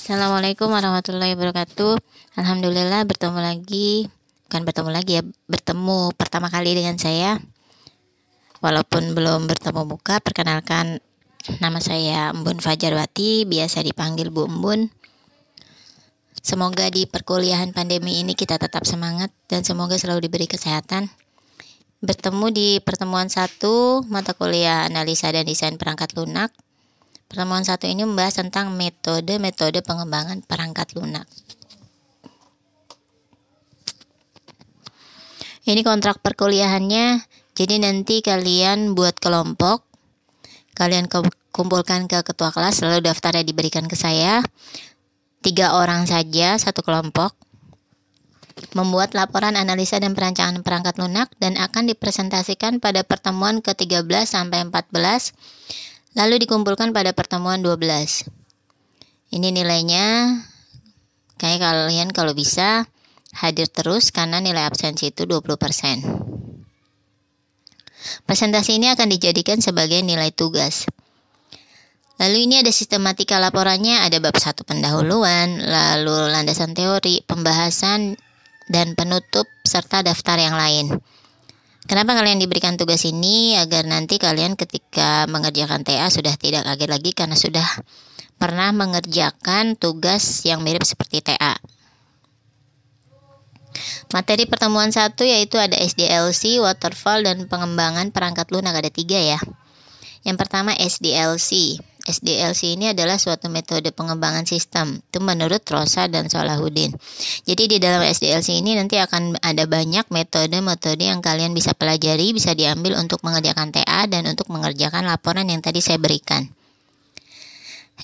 Assalamualaikum warahmatullahi wabarakatuh. Alhamdulillah bertemu pertama kali dengan saya. Walaupun belum bertemu muka, perkenalkan, nama saya Embun Fajarwati, biasa dipanggil Bu Embun. Semoga di perkuliahan pandemi ini kita tetap semangat dan semoga selalu diberi kesehatan. Bertemu di pertemuan 1 mata kuliah analisa dan desain perangkat lunak. Pertemuan 1 ini membahas tentang metode pengembangan perangkat lunak. Ini kontrak perkuliahannya. Jadi nanti kalian buat kelompok, kalian kumpulkan ke ketua kelas, lalu daftarnya diberikan ke saya. 3 orang saja satu kelompok. Membuat laporan analisa dan perancangan perangkat lunak dan akan dipresentasikan pada pertemuan ke-13 sampai 14. Lalu dikumpulkan pada pertemuan 12. Ini nilainya, kayak kalian kalau bisa hadir terus karena nilai absensi itu 20%. Presentasi ini akan dijadikan sebagai nilai tugas. Lalu ini ada sistematika laporannya, ada bab 1 pendahuluan, lalu landasan teori, pembahasan, dan penutup, serta daftar yang lain. Kenapa kalian diberikan tugas ini? Agar nanti kalian ketika mengerjakan TA sudah tidak kaget lagi karena sudah pernah mengerjakan tugas yang mirip seperti TA. Materi pertemuan 1 yaitu ada SDLC, waterfall, dan pengembangan perangkat lunak, ada 3 ya. Yang pertama SDLC. SDLC ini adalah suatu metode pengembangan sistem. Itu menurut Rosa dan Solahuddin. Jadi di dalam SDLC ini nanti akan ada banyak metode-metode yang kalian bisa pelajari, bisa diambil untuk mengerjakan TA dan untuk mengerjakan laporan yang tadi saya berikan.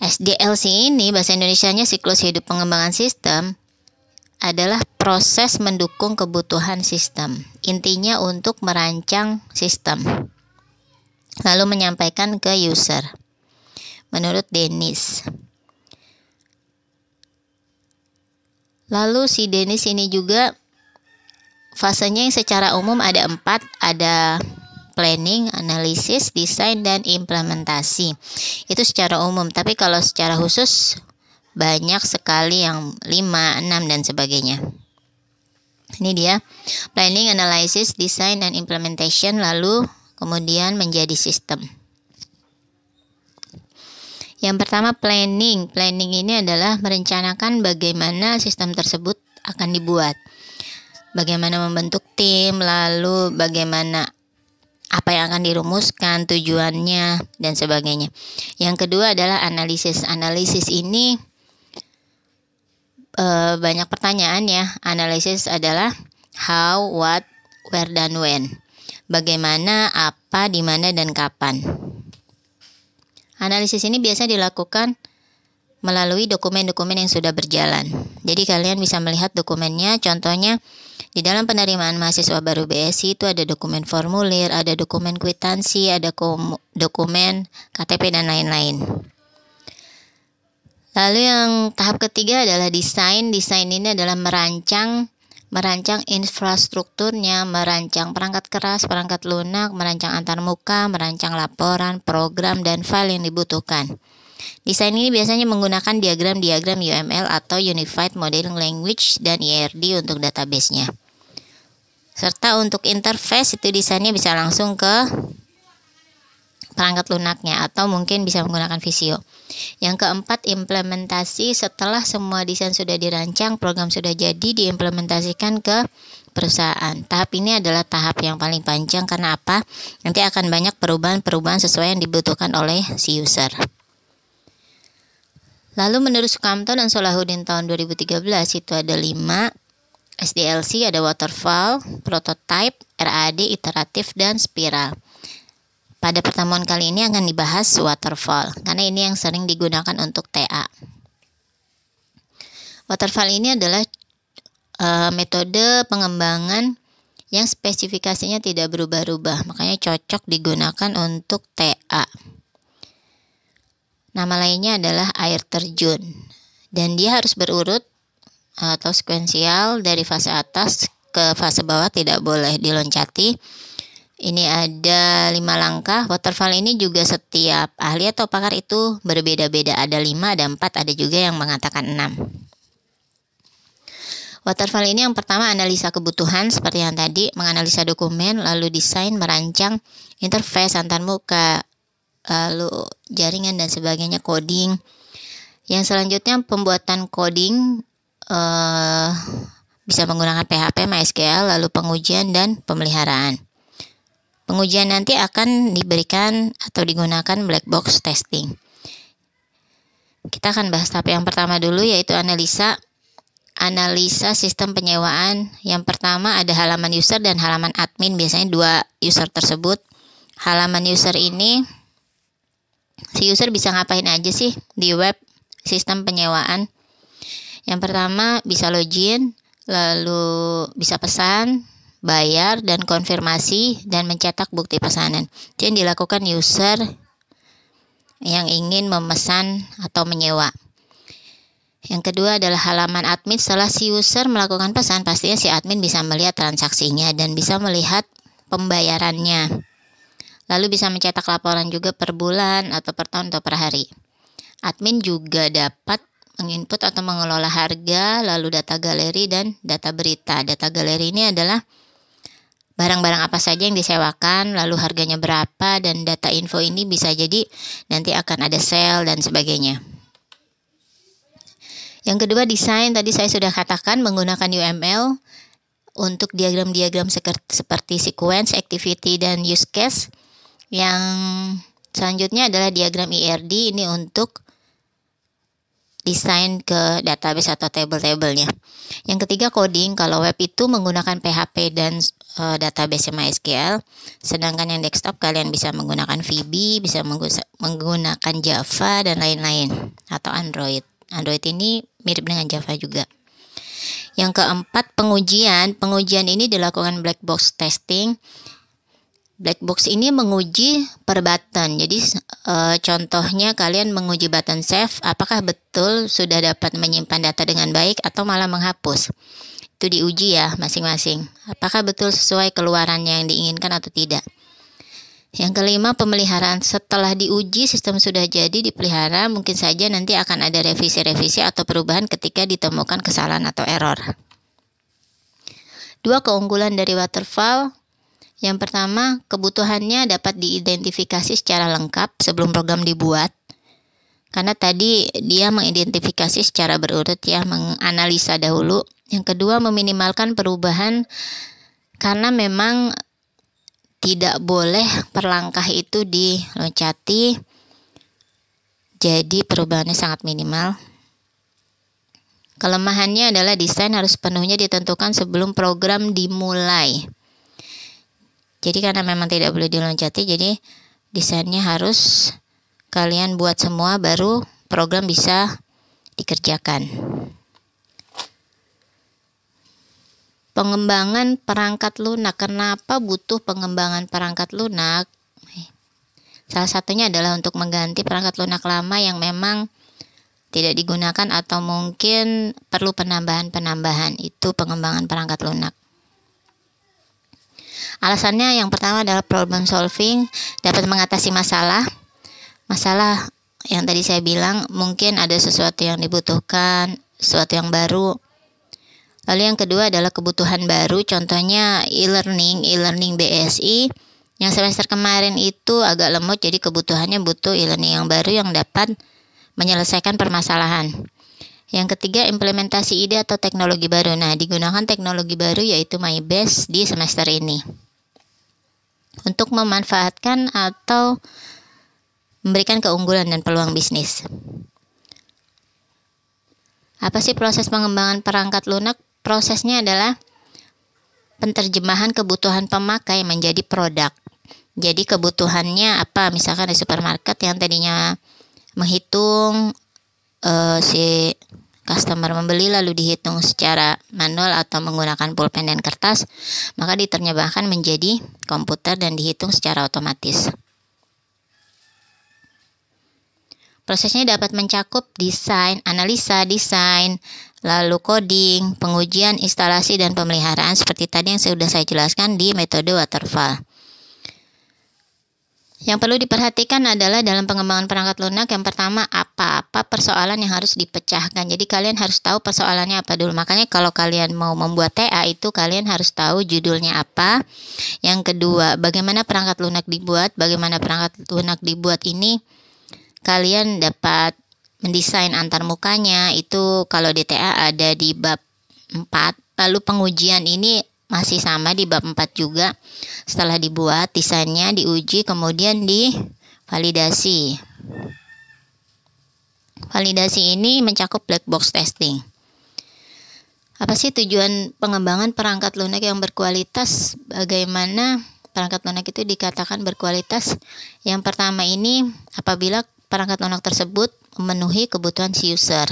SDLC ini bahasa Indonesianya siklus hidup pengembangan sistem, adalah proses mendukung kebutuhan sistem. Intinya untuk merancang sistem, lalu menyampaikan ke user. Menurut Dennis. Lalu si Dennis ini juga fasenya yang secara umum ada 4, ada planning, analisis, desain, dan implementasi. Itu secara umum, tapi kalau secara khusus banyak sekali yang 5, 6, dan sebagainya. Ini dia, planning, analysis, design, dan implementation, lalu kemudian menjadi sistem. Yang pertama planning. Planning ini adalah merencanakan bagaimana sistem tersebut akan dibuat. Bagaimana membentuk tim, lalu bagaimana apa yang akan dirumuskan, tujuannya, dan sebagainya. Yang kedua adalah analisis. Analisis ini banyak pertanyaan ya. Analisis adalah how, what, where, dan when. Bagaimana, apa, di mana, dan kapan. Analisis ini biasa dilakukan melalui dokumen-dokumen yang sudah berjalan. Jadi kalian bisa melihat dokumennya, contohnya di dalam penerimaan mahasiswa baru BSI itu ada dokumen formulir, ada dokumen kwitansi, ada dokumen KTP, dan lain-lain. Lalu yang tahap ketiga adalah desain. Desain ini adalah merancang infrastrukturnya, merancang perangkat keras, perangkat lunak, merancang antarmuka, merancang laporan, program, dan file yang dibutuhkan. Desain ini biasanya menggunakan diagram-diagram UML atau Unified Modeling Language dan IRD untuk database-nya. Serta untuk interface itu desainnya bisa langsung ke perangkat lunaknya atau mungkin bisa menggunakan Visio. Yang keempat, implementasi. Setelah semua desain sudah dirancang, program sudah jadi, diimplementasikan ke perusahaan. Tahap ini adalah tahap yang paling panjang karena apa? Nanti akan banyak perubahan-perubahan sesuai yang dibutuhkan oleh si user. Lalu menurut Sukamto dan Solahuddin tahun 2013 itu ada 5 SDLC, ada waterfall, prototype, RAD, iteratif, dan spiral. Pada pertemuan kali ini akan dibahas waterfall, karena ini yang sering digunakan untuk TA. Waterfall ini adalah metode pengembangan yang spesifikasinya tidak berubah-ubah, makanya cocok digunakan untuk TA. Nama lainnya adalah air terjun, dan dia harus berurut atau sekuensial dari fase atas ke fase bawah, tidak boleh diloncati. Ini ada 5 langkah. Waterfall ini juga setiap ahli atau pakar itu berbeda-beda. Ada 5, ada 4, ada juga yang mengatakan 6. Waterfall ini yang pertama analisa kebutuhan seperti yang tadi, menganalisa dokumen, lalu desain, merancang, interface antar muka, lalu jaringan dan sebagainya, coding. Yang selanjutnya pembuatan coding bisa menggunakan PHP, MySQL, lalu pengujian dan pemeliharaan. Pengujian nanti akan diberikan atau digunakan black box testing. Kita akan bahas tahap yang pertama dulu, yaitu analisa sistem penyewaan. Yang pertama ada halaman user dan halaman admin, biasanya 2 user tersebut. Halaman user ini, si user bisa ngapain aja sih di web sistem penyewaan? Yang pertama bisa login, lalu bisa pesan, bayar, dan konfirmasi, dan mencetak bukti pesanan. Itu yang dilakukan user yang ingin memesan atau menyewa. Yang kedua adalah halaman admin. Setelah si user melakukan pesan, pastinya si admin bisa melihat transaksinya dan bisa melihat pembayarannya. Lalu bisa mencetak laporan juga per bulan atau per tahun atau per hari. Admin juga dapat menginput atau mengelola harga, lalu data galeri dan data berita. Data galeri ini adalah barang-barang apa saja yang disewakan, lalu harganya berapa, dan data info ini bisa jadi nanti akan ada sale dan sebagainya. Yang kedua desain, tadi saya sudah katakan menggunakan UML untuk diagram-diagram seperti sequence, activity, dan use case. Yang selanjutnya adalah diagram IRD, ini untuk desain ke database atau table-tablenya. Yang ketiga coding, kalau web itu menggunakan PHP dan database MySQL, sedangkan yang desktop kalian bisa menggunakan VB, bisa menggunakan Java dan lain-lain, atau Android. Android ini mirip dengan Java juga. Yang keempat pengujian ini dilakukan black box testing. Black box ini menguji per button. Jadi contohnya kalian menguji button save, apakah betul sudah dapat menyimpan data dengan baik atau malah menghapus. Itu diuji ya masing-masing. Apakah betul sesuai keluarannya yang diinginkan atau tidak. Yang kelima pemeliharaan. Setelah diuji sistem sudah jadi dipelihara, mungkin saja nanti akan ada revisi-revisi atau perubahan ketika ditemukan kesalahan atau error. 2 keunggulan dari waterfall. Yang pertama, kebutuhannya dapat diidentifikasi secara lengkap sebelum program dibuat. Karena tadi dia mengidentifikasi secara berurut ya, menganalisa dahulu. Yang kedua, meminimalkan perubahan karena memang tidak boleh per langkah itu diloncati. Jadi perubahannya sangat minimal. Kelemahannya adalah desain harus penuhnya ditentukan sebelum program dimulai. Jadi karena memang tidak boleh diloncati, jadi desainnya harus kalian buat semua baru program bisa dikerjakan. Pengembangan perangkat lunak. Kenapa butuh pengembangan perangkat lunak? Salah satunya adalah untuk mengganti perangkat lunak lama yang memang tidak digunakan atau mungkin perlu penambahan-penambahan. Itu pengembangan perangkat lunak. Alasannya yang pertama adalah problem solving, dapat mengatasi masalah yang tadi saya bilang, mungkin ada sesuatu yang dibutuhkan, sesuatu yang baru. Lalu yang kedua adalah kebutuhan baru, contohnya e-learning BSI yang semester kemarin itu agak lemot, jadi kebutuhannya butuh e-learning yang baru yang dapat menyelesaikan permasalahan. Yang ketiga, implementasi ide atau teknologi baru. Nah, digunakan teknologi baru yaitu MyBase di semester ini untuk memanfaatkan atau memberikan keunggulan dan peluang bisnis. Apa sih proses pengembangan perangkat lunak? Prosesnya adalah penerjemahan kebutuhan pemakai menjadi produk. Jadi kebutuhannya apa? Misalkan di supermarket yang tadinya menghitung si customer membeli lalu dihitung secara manual atau menggunakan pulpen dan kertas, maka diterjemahkan menjadi komputer dan dihitung secara otomatis. Prosesnya dapat mencakup desain, analisa desain, lalu coding, pengujian, instalasi, dan pemeliharaan seperti tadi yang sudah saya jelaskan di metode waterfall. Yang perlu diperhatikan adalah dalam pengembangan perangkat lunak, yang pertama apa persoalan yang harus dipecahkan. Jadi kalian harus tahu persoalannya apa dulu. Makanya kalau kalian mau membuat TA itu kalian harus tahu judulnya apa. Yang kedua, bagaimana perangkat lunak dibuat. Bagaimana perangkat lunak dibuat ini kalian dapat mendesain antar mukanya. Itu kalau di TA ada di bab 4. Lalu pengujian ini masih sama di bab 4 juga. Setelah dibuat, desainnya diuji, kemudian divalidasi. Validasi ini mencakup black box testing. Apa sih tujuan pengembangan perangkat lunak yang berkualitas? Bagaimana perangkat lunak itu dikatakan berkualitas? Yang pertama ini, apabila perangkat lunak tersebut memenuhi kebutuhan si user.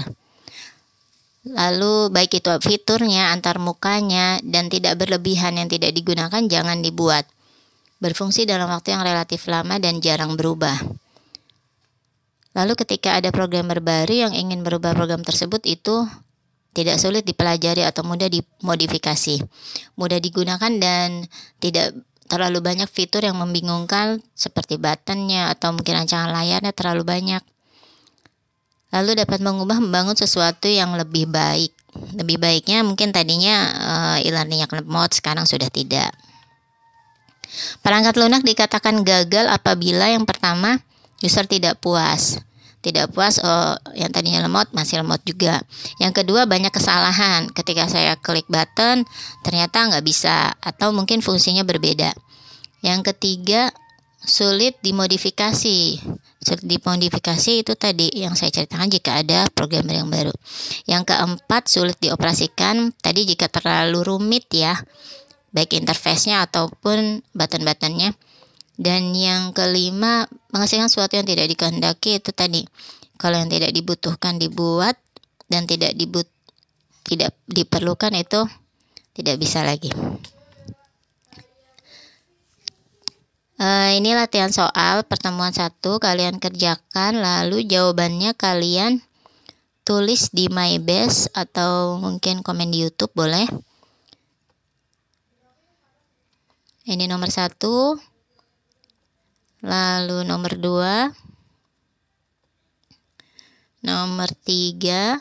Lalu baik itu fiturnya, antar mukanya, dan tidak berlebihan yang tidak digunakan jangan dibuat. Berfungsi dalam waktu yang relatif lama dan jarang berubah. Lalu ketika ada programmer baru yang ingin merubah program tersebut, itu tidak sulit dipelajari atau mudah dimodifikasi. Mudah digunakan dan tidak terlalu banyak fitur yang membingungkan seperti buttonnya atau mungkin rancangan layarnya terlalu banyak. Lalu dapat membangun sesuatu yang lebih baik. Lebih baiknya mungkin tadinya e-learning yang lemot, sekarang sudah tidak. Perangkat lunak dikatakan gagal apabila yang pertama user tidak puas. Tidak puas, yang tadinya lemot masih lemot juga. Yang kedua banyak kesalahan. Ketika saya klik button ternyata nggak bisa atau mungkin fungsinya berbeda. Yang ketiga sulit dimodifikasi. Sulit dimodifikasi itu tadi yang saya ceritakan jika ada programmer yang baru. Yang keempat sulit dioperasikan. Tadi jika terlalu rumit ya, baik interface-nya ataupun button-buttonnya. Dan yang kelima menghasilkan sesuatu yang tidak dikehendaki, itu tadi. Kalau yang tidak dibutuhkan dibuat dan tidak diperlukan itu tidak bisa lagi. Ini latihan soal pertemuan 1, kalian kerjakan, lalu jawabannya kalian tulis di MyBase atau mungkin komen di YouTube boleh. Ini nomor 1, lalu nomor 2, nomor 3,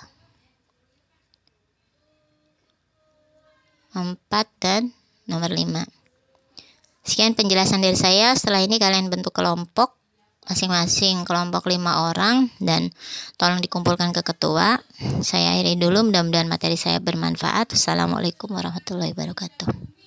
4, dan nomor 5. Sekian penjelasan dari saya. Setelah ini kalian bentuk kelompok, masing-masing kelompok 5 orang, dan tolong dikumpulkan ke ketua. Saya akhiri dulu, mudah-mudahan materi saya bermanfaat. Assalamualaikum warahmatullahi wabarakatuh.